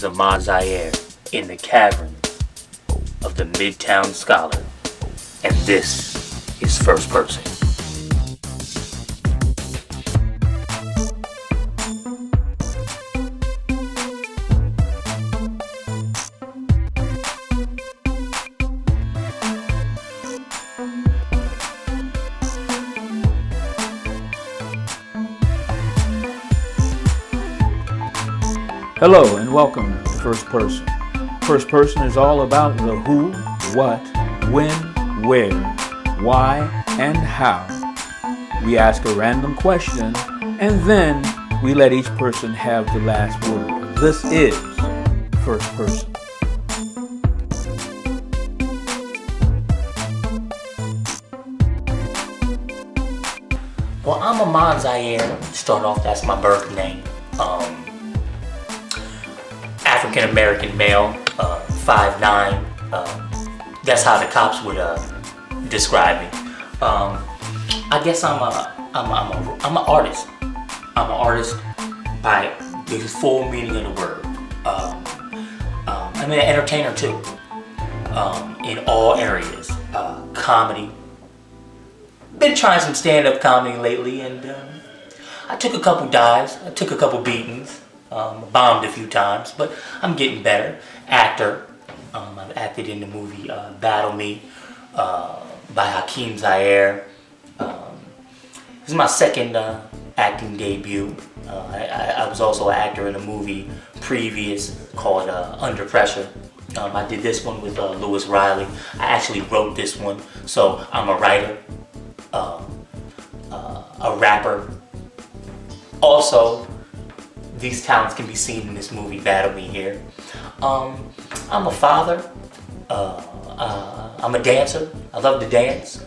is Ahmad Zahir in the cavern of the Midtown Scholar, and this is First Person. Hello and welcome to First Person. First Person is all about the who, what, when, where, why, and how. We ask a random question and then we let each person have the last word. This is First Person. Well, I'm Ahmad Zahir. Start off, that's my birth name. African American male, 5'9". That's how the cops would describe me. I guess I'm an artist. I'm an artist by the full meaning of the word. I'm an entertainer too. In all areas, comedy. Been trying some stand-up comedy lately, and I took a couple dives. I took a couple beatings. Bombed a few times, but I'm getting better. Actor. I've acted in the movie Battle Me by Ahmad Zahir. This is my second acting debut. I was also an actor in a movie previous called Under Pressure. I did this one with Lewis Riley. I actually wrote this one, so I'm a writer, a rapper. Also, these talents can be seen in this movie, Battle Me here. I'm a father. I'm a dancer. I love to dance.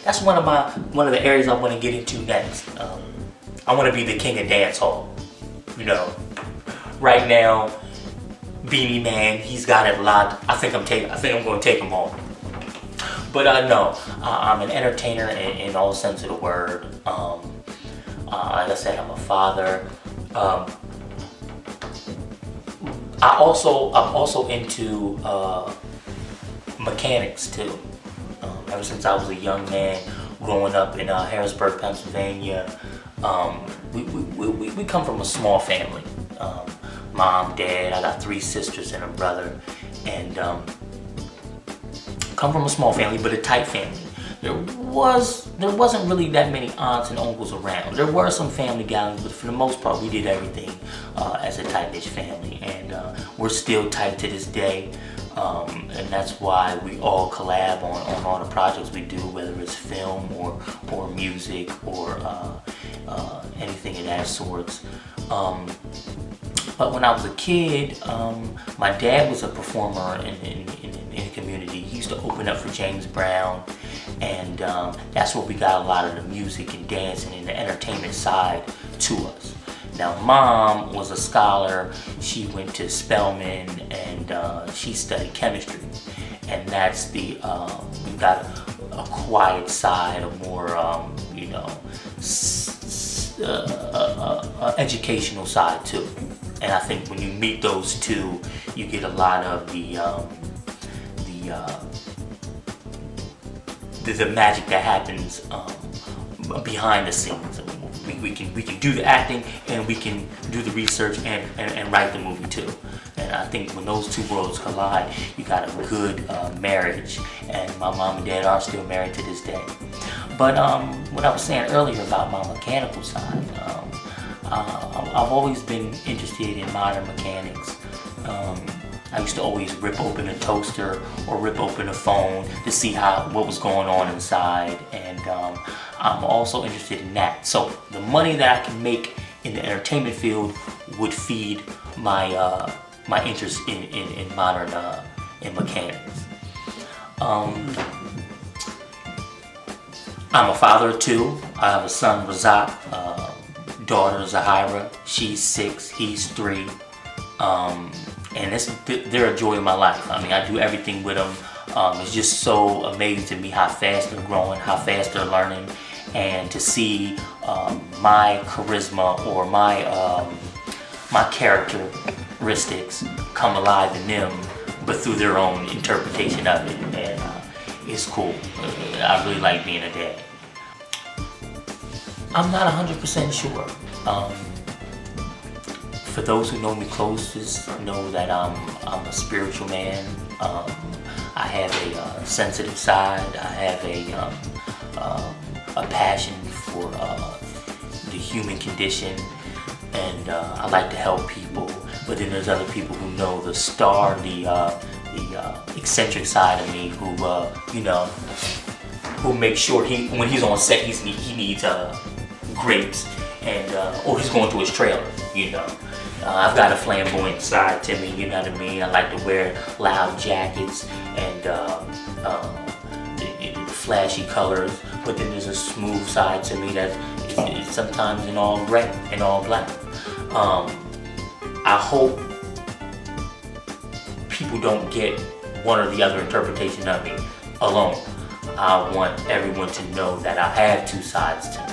That's one of the areas I want to get into next. I want to be the king of dance hall. You know, right now, Beanie Man, he's got it locked. I think I'm going to take him home. But no, I'm an entertainer in all sense of the word. Like I said, I'm a father. I'm also into mechanics too. Ever since I was a young man, growing up in Harrisburg, Pennsylvania, we come from a small family. Mom, dad, I got 3 sisters and a brother, and come from a small family, but a tight family. There wasn't really that many aunts and uncles around. There were some family gatherings, but for the most part, we did everything as a tight-knit family, and we're still tight to this day. And that's why we all collab on all the projects we do, whether it's film or music or anything of that sorts. But when I was a kid, my dad was a performer in the community. He used to open up for James Brown, and that's where we got a lot of the music and dancing and the entertainment side to us. Now, Mom was a scholar. She went to Spelman, and she studied chemistry, and that's the we got a quiet side, a more educational side too. And I think when you meet those two, you get a lot of the magic that happens behind the scenes. We can do the acting, and we can do the research and write the movie too. And I think when those two worlds collide, you got a good marriage. And my mom and dad are still married to this day. But what I was saying earlier about my mechanical side, I've always been interested in modern mechanics. I used to always rip open a toaster or rip open a phone to see what was going on inside, and I'm also interested in that. So the money that I can make in the entertainment field would feed my my interest in modern in mechanics. I'm a father of 2. I have a son, Razak, daughter, Zahira. She's 6, he's 3. And they're a joy in my life. I mean, I do everything with them. It's just so amazing to me how fast they're growing, how fast they're learning, and to see my charisma or my character characteristics come alive in them, but through their own interpretation of it, and it's cool. I really like being a dad. I'm not 100% sure. For those who know me closest, know that I'm a spiritual man. I have a sensitive side. I have a passion for the human condition, and I like to help people. But then there's other people who know the star, the eccentric side of me, who makes sure when he's on set, he needs grapes, and or he's going through his trailer. I've got a flamboyant side to me. You know what I mean? I like to wear loud jackets and the flashy colors. But then there's a smooth side to me that is sometimes in all gray and all black. I hope people don't get one or the other interpretation of me alone. I want everyone to know that I have two sides to me.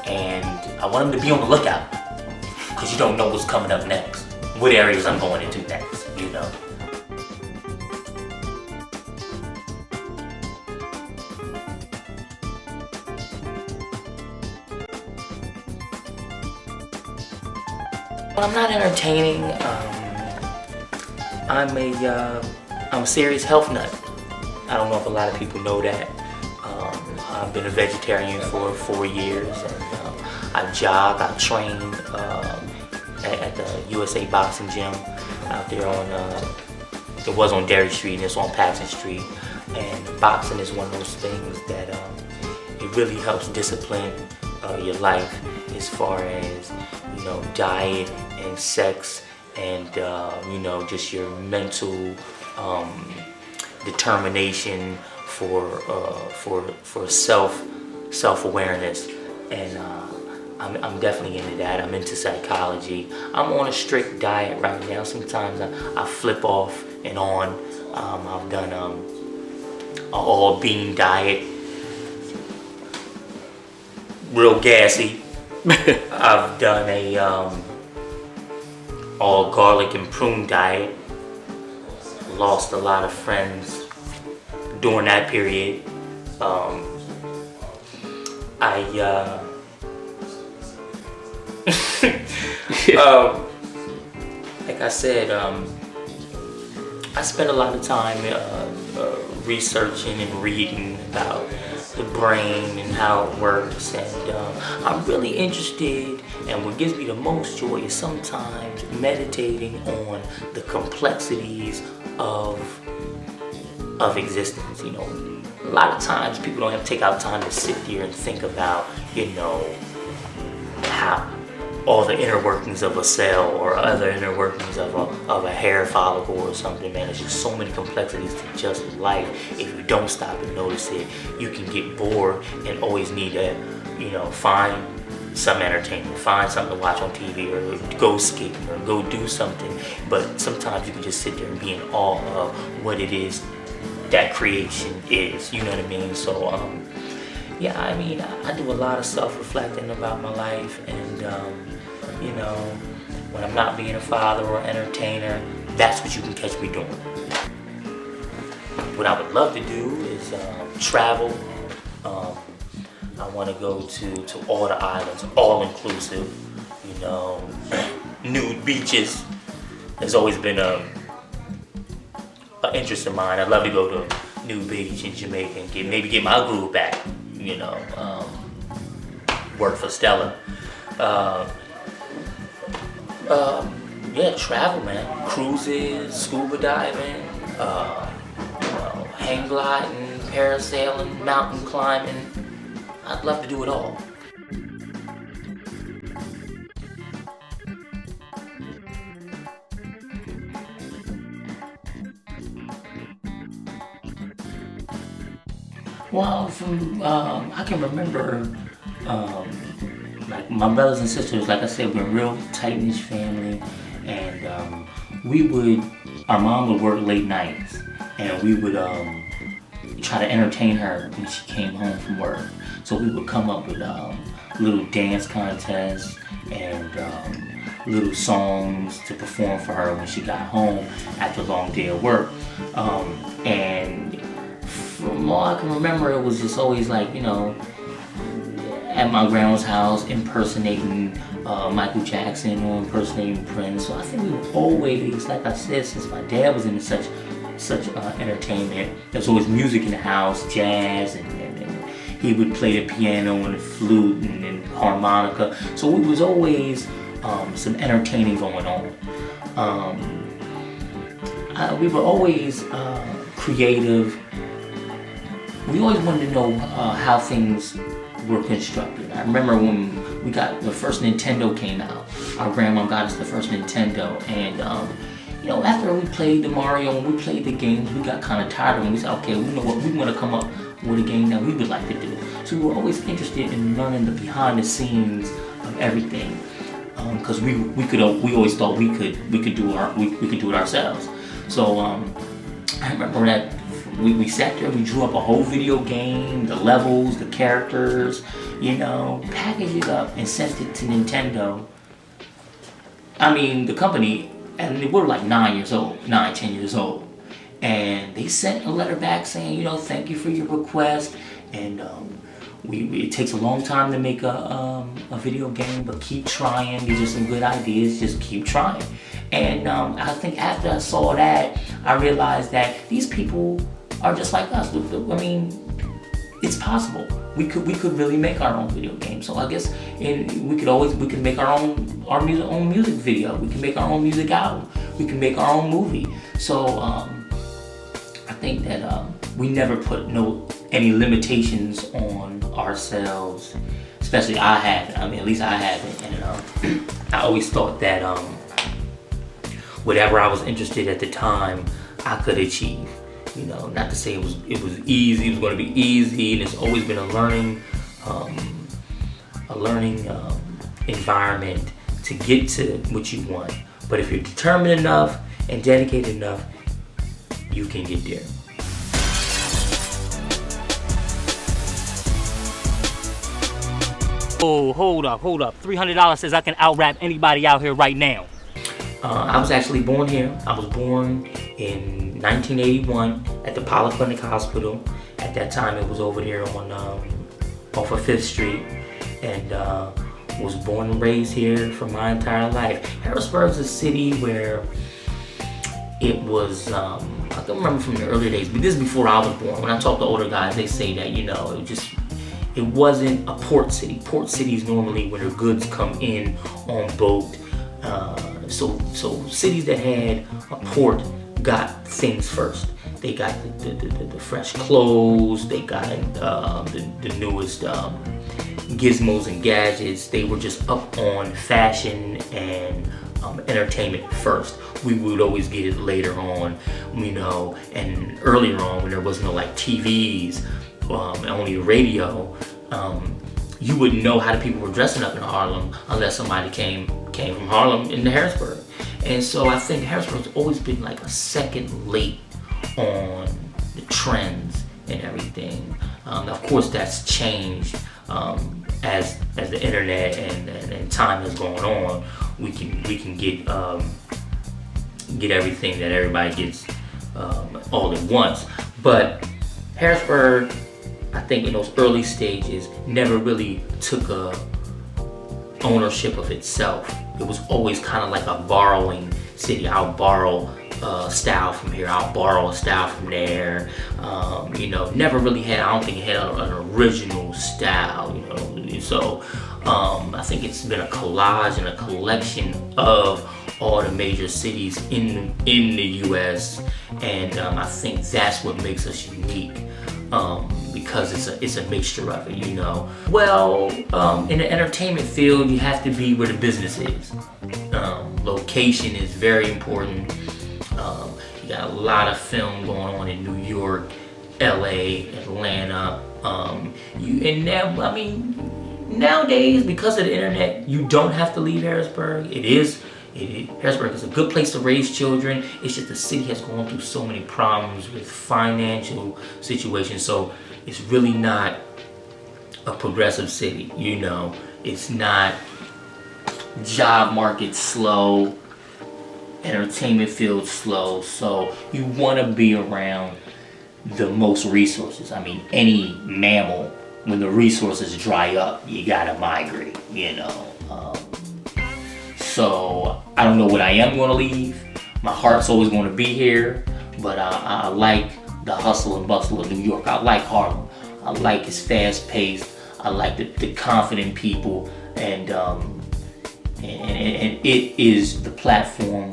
And I want them to be on the lookout, because you don't know what's coming up next, what areas I'm going into next, I'm not entertaining. I'm a serious health nut. I don't know if a lot of people know that. I've been a vegetarian for 4 years, and I jog, I train at the USA Boxing Gym out there it was on Derry Street and it's on Paxton Street. And boxing is one of those things that it really helps discipline your life as far as, diet and sex and, just your mental determination for self-awareness, and I'm definitely into that. I'm into psychology. I'm on a strict diet right now. Sometimes I flip off and on. I've done an all bean diet, real gassy. I've done a all garlic and prune diet. Lost a lot of friends during that period. Like I said, I spend a lot of time researching and reading about the brain and how it works, and I'm really interested, and what gives me the most joy is sometimes meditating on the complexities of existence. A lot of times people don't have to take out time to sit there and think about, how all the inner workings of a cell or other inner workings of a hair follicle or something, man. There's just so many complexities to just life. If you don't stop and notice it, you can get bored and always need to, find some entertainment, find something to watch on TV, or go skating, or go do something. But sometimes you can just sit there and be in awe of what it is that creation is, you know what I mean? So, I do a lot of self-reflecting about my life, and, when I'm not being a father or entertainer, that's what you can catch me doing. What I would love to do is travel. I want to go to all the islands, all inclusive, nude beaches. There's always been an interest of mine. I'd love to go to Nude Beach in Jamaica and get my groove back, work for Stella. Travel, man. Cruises, scuba diving, hang gliding, parasailing, mountain climbing. I'd love to do it all. Well, I can remember, like my brothers and sisters, like I said, we're a real tight-knit family, and our mom would work late nights, and we would try to entertain her when she came home from work. So we would come up with little dance contests and little songs to perform for her when she got home after a long day of work. And from all I can remember, it was just always like, you know, at my grandma's house impersonating Michael Jackson or impersonating Prince. So I think we were always, like I said, since my dad was into such entertainment, there was always music in the house, jazz, and he would play the piano and the flute and harmonica. So it was always some entertaining going on. We were always creative. We always wanted to know how things were constructed. I remember when we got the first Nintendo came out, our grandma got us the first Nintendo, and you know, after we played the Mario and we played the games, we got kind of tired of them. We said, okay, we know what, we want to come up with a game that we would like to do. So we were always interested in learning the behind the scenes of everything, because we always thought we could do it ourselves. So I remember that we sat there, we drew up a whole video game, the levels, the characters, you know, packaged it up and sent it to Nintendo. I mean, the company, and we were like 10 years old. And they sent a letter back saying, you know, thank you for your request. And it takes a long time to make a video game, but keep trying. These are some good ideas, just keep trying. And I think after I saw that, I realized that these people are just like us. I mean, it's possible. We could really make our own video game. So I guess we could make our own music video. We can make our own music album. We can make our own movie. So I think that we never put any limitations on ourselves. Especially I haven't. I mean, at least I haven't. And I always thought that whatever I was interested at the time, I could achieve. You know, not to say it was easy. It was going to be easy, and it's always been a learning environment to get to what you want. But if you're determined enough and dedicated enough, you can get there. Oh, hold up. $300 says I can out-rap anybody out here right now. I was actually born here. I was born in 1981 at the Polyclinic Hospital. At that time, it was over there on off of 5th Street, and was born and raised here for my entire life. Harrisburg's a city where it was, I can remember from the early days, but this is before I was born. When I talk to older guys, they say that, you know, it wasn't a port city. Port cities normally when their goods come in on boat. So cities that had a port got things first. They got the fresh clothes. They got the newest gizmos and gadgets. They were just up on fashion and entertainment first. We would always get it later on, you know, and earlier on when there was no like TVs, only the radio. You wouldn't know how the people were dressing up in Harlem unless somebody came from Harlem into Harrisburg. And so I think Harrisburg's always been like a second late on the trends and everything. Of course, that's changed as the internet and time has gone on. We can get everything that everybody gets all at once. But Harrisburg, I think in those early stages, never really took a ownership of itself. It was always kind of like a borrowing city. I'll borrow style from here, I'll borrow a style from there. You know, never really had, I don't think it had an original style, you know. So I think it's been a collage and a collection of all the major cities in the US, and I think that's what makes us unique. Because it's a mixture of it, you know. Well, in the entertainment field, you have to be where the business is. Location is very important. You got a lot of film going on in New York, LA, Atlanta. Nowadays, because of the internet, you don't have to leave Harrisburg. It is Harrisburg is a good place to raise children. It's just the city has gone through so many problems with financial situations, so it's really not a progressive city. It's not. Job market slow, entertainment field slow, so you want to be around the most resources. I mean, any mammal, when the resources dry up, you gotta migrate, So I don't know what I am going to leave. My heart's always going to be here, but I like the hustle and bustle of New York. I like Harlem. I like it's fast paced. I like the confident people, and it is the platform.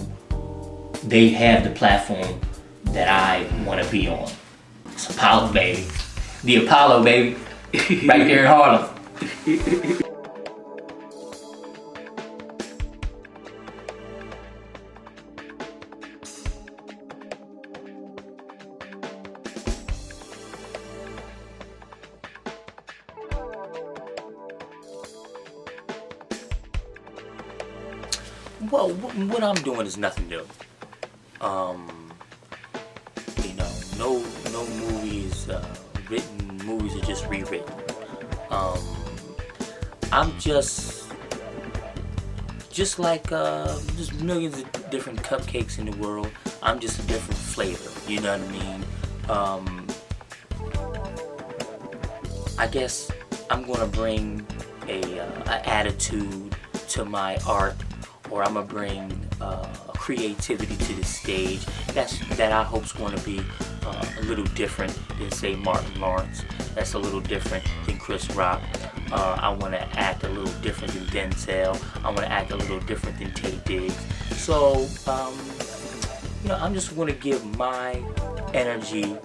They have the platform that I want to be on. It's Apollo, baby. The Apollo, baby. Right there in Harlem. Well, what I'm doing is nothing new. No movies written. Movies are just rewritten. I'm just like just millions of different cupcakes in the world. I'm just a different flavor. You know what I mean? I guess I'm gonna bring a attitude to my art, or I'm gonna bring creativity to the stage that I hope's going to be a little different than, say, Martin Lawrence. That's a little different than Chris Rock. I want to act a little different than Denzel. I want to act a little different than Tay Diggs. So, I'm just going to give my energy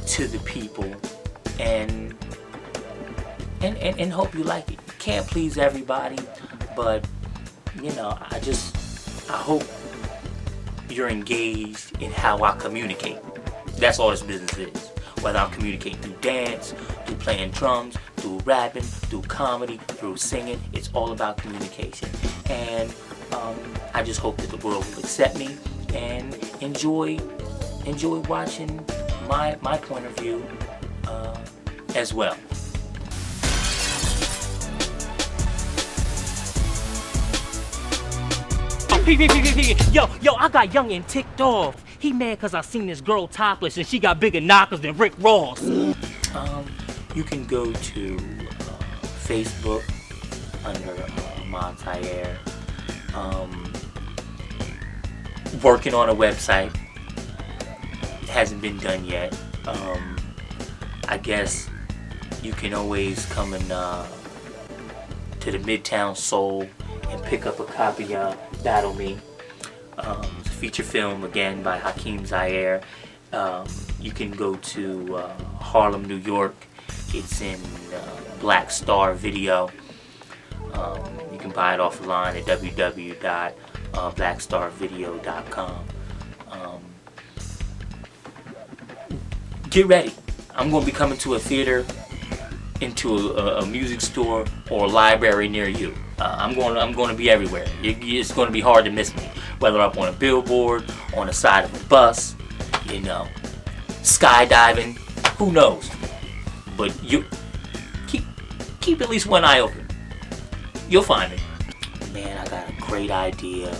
to the people and hope you like it. Can't please everybody, but I hope you're engaged in how I communicate. That's all this business is. Whether I'm communicating through dance, through playing drums, through rapping, through comedy, through singing, it's all about communication. And I just hope that the world will accept me and enjoy watching my point of view as well. Yo, I got young and ticked off. He mad cause I seen this girl topless and she got bigger knockers than Rick Ross. You can go to Facebook under Ahmad Zahir. Working on a website. It hasn't been done yet. I guess you can always come in to the Midtown Soul and pick up a copy of Battle Me. It's a feature film, again, by Ahmad Zahir. You can go to Harlem, New York. It's in Black Star Video. You can buy it offline at www.blackstarvideo.com. Get ready. I'm going to be coming to a theater, into a music store, or a library near you. I'm going to be everywhere. It's going to be hard to miss me. Whether I'm on a billboard, on the side of a bus, skydiving, who knows? But you keep at least one eye open. You'll find me. Man, I got a great idea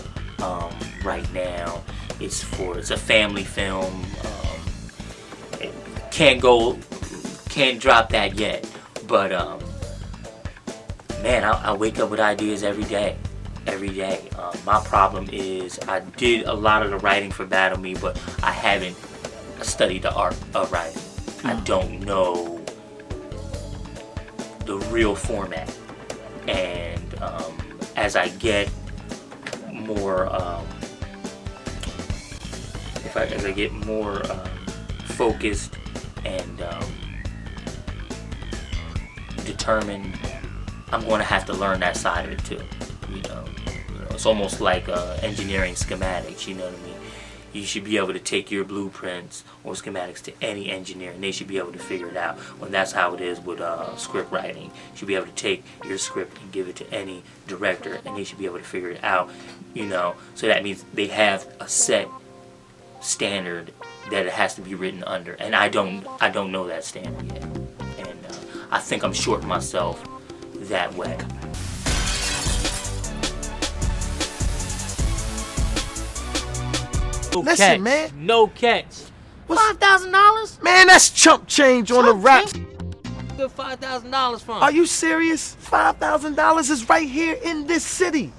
right now. It's a family film. Can't drop that yet. But man, I wake up with ideas every day. My problem is I did a lot of the writing for Battle Me, but I haven't studied the art of writing. I don't know the real format. And as I get more, as I get more focused and determined, I'm going to have to learn that side of it too. It's almost like engineering schematics. You know what I mean? you should be able to take your blueprints or schematics to any engineer, and they should be able to figure it out. Well, that's how it is with script writing. You should be able to take your script and give it to any director, and they should be able to figure it out. So that means they have a set standard that it has to be written under, and I don't know that standard yet, and I think I'm shorting myself that way. Listen, catch. man. No catch. $5,000? Man, that's chump change on the rap. Good $5,000 from. Are you serious? $5,000 is right here in this city.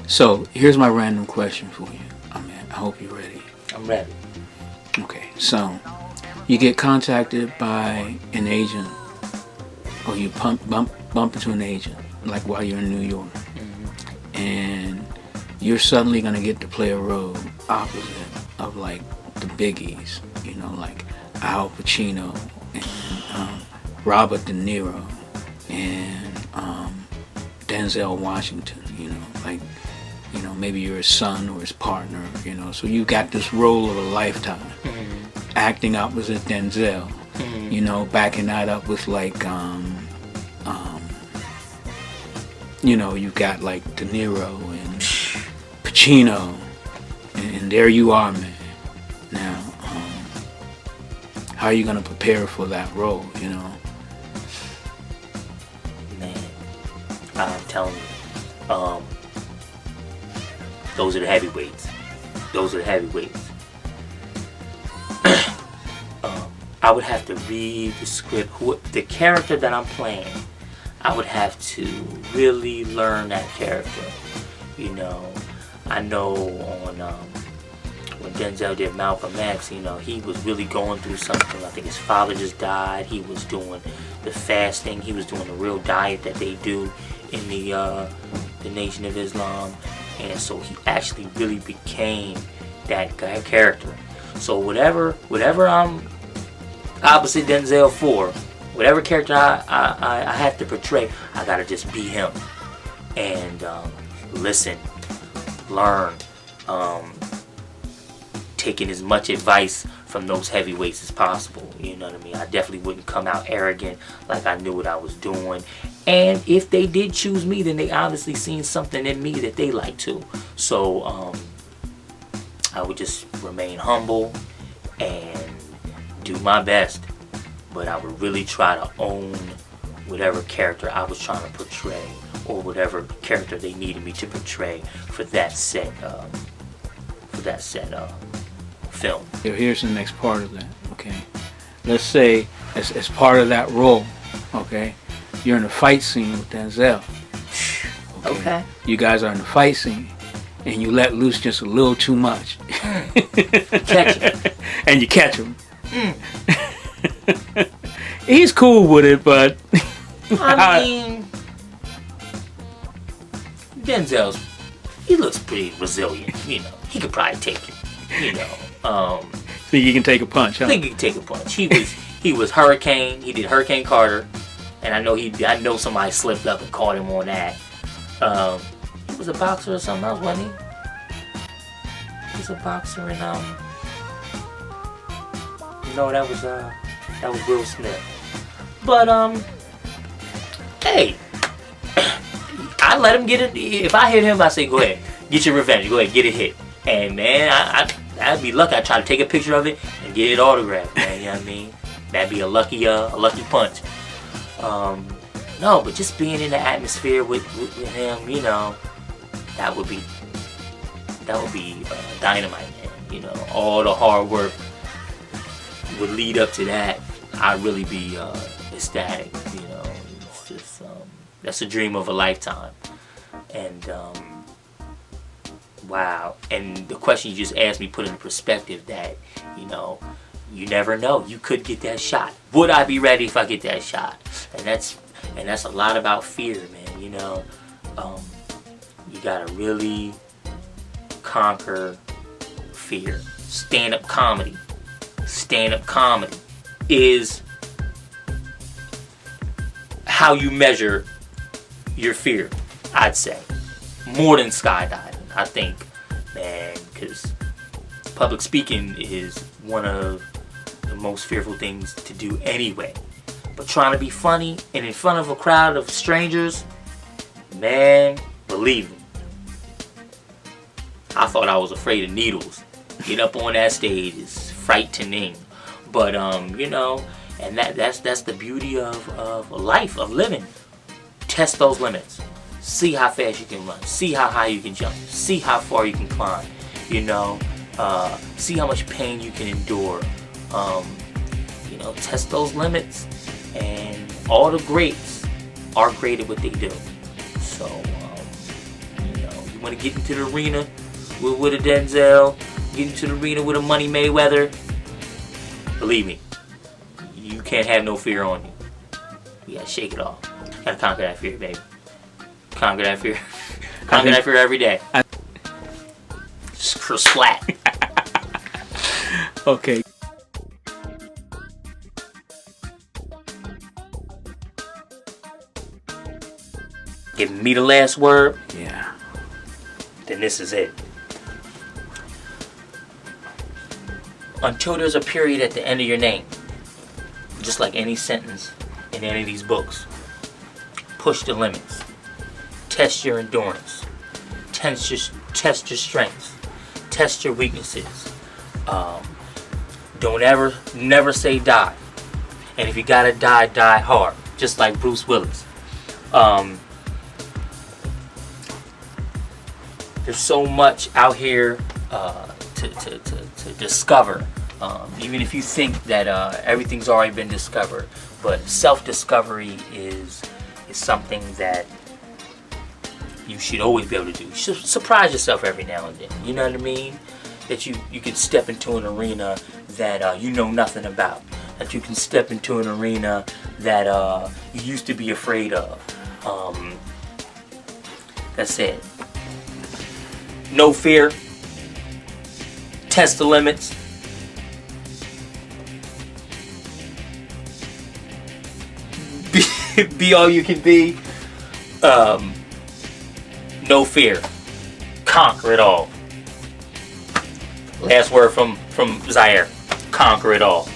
So here's my random question for you. I hope you're ready. I'm ready. Okay, so you get contacted by an agent, or you bump into an agent, like while you're in New York, and you're suddenly gonna get to play a role opposite of like the biggies, like Al Pacino and Robert De Niro and Denzel Washington, maybe you're his son or his partner, so you got this role of a lifetime, acting opposite Denzel, backing that up with like, you've got like De Niro and Pacino, and there you are, man. Now, how are you gonna prepare for that role, Man, I'm telling you, those are the heavyweights. I would have to read the script. The character that I'm playing, I would have to really learn that character. I know on when Denzel did Malcolm X, he was really going through something. I think his father just died. He was doing the fasting. He was doing the real diet that they do in the Nation of Islam. And so he actually really became that character. So whatever I'm opposite Denzel for, whatever character I have to portray, I gotta just be him. And listen, learn, taking as much advice from those heavyweights as possible. You know what I mean? I definitely wouldn't come out arrogant, like I knew what I was doing. And if they did choose me, then they obviously seen something in me that they like too. So I would just remain humble and do my best. But I would really try to own whatever character I was trying to portray, or whatever character they needed me to portray for that set film. Here's the next part of that, okay? Let's say, as part of that role, okay, you're in a fight scene with Denzel. Okay. You guys are in a fight scene, and you let loose just a little too much. Catch him. And you catch him. He's cool with it, but... I mean, Denzel's, he looks pretty resilient, He could probably take it, Think he can take a punch, huh? I think he could take a punch. He was Hurricane. He did Hurricane Carter, and I know somebody slipped up and caught him on that. He was a boxer or something else, wasn't he? He was a boxer, and that was Will Smith. But hey, I let him get it. If I hit him, I say, go ahead, get your revenge. Go ahead, get a hit. And man, I'd be lucky. I'd try to take a picture of it and get it autographed, man. You know what I mean? That'd be a lucky punch. No, but just being in the atmosphere with him, that would be dynamite, man. All the hard work would lead up to that. I'd really be ecstatic. It's just that's a dream of a lifetime. And wow. And the question you just asked me put in perspective that, you never know. You could get that shot. Would I be ready if I get that shot? And that's a lot about fear, man. You gotta really conquer fear. Stand-up comedy is how you measure your fear, I'd say. More than skydiving, I think, man, because public speaking is one of the most fearful things to do anyway. But trying to be funny and in front of a crowd of strangers, man, believe me, I thought I was afraid of needles. Get up on that stage is frightening. But you know, and that's the beauty of life, of living. Test those limits. See how fast you can run. See how high you can jump. See how far you can climb. You know, see how much pain you can endure. You know, test those limits. And all the greats are great at what they do. So, you know, you want to get into the arena with a Denzel, get into the arena with a Money Mayweather. Believe me, you can't have no fear on you. You gotta shake it off. Gotta conquer that fear, baby. Conquer that fear. Conquer that fear every day. Just splat. Okay. Giving me the last word, Yeah. then this is it. Until there's a period at the end of your name, just like any sentence in any of these books, push the limits. Test your endurance. Test your strengths. Test your weaknesses. Never say die. And if you gotta die, die hard. Just like Bruce Willis. There's so much out here to discover. Even if you think that everything's already been discovered, but self-discovery is something that you should always be able to do. You should surprise yourself every now and then. You know what I mean? That you can step into an arena that you know nothing about. That you can step into an arena that you used to be afraid of. That's it. No fear. Test the limits. Be all you can be. No fear. Conquer it all. Last word from Zahir. Conquer it all.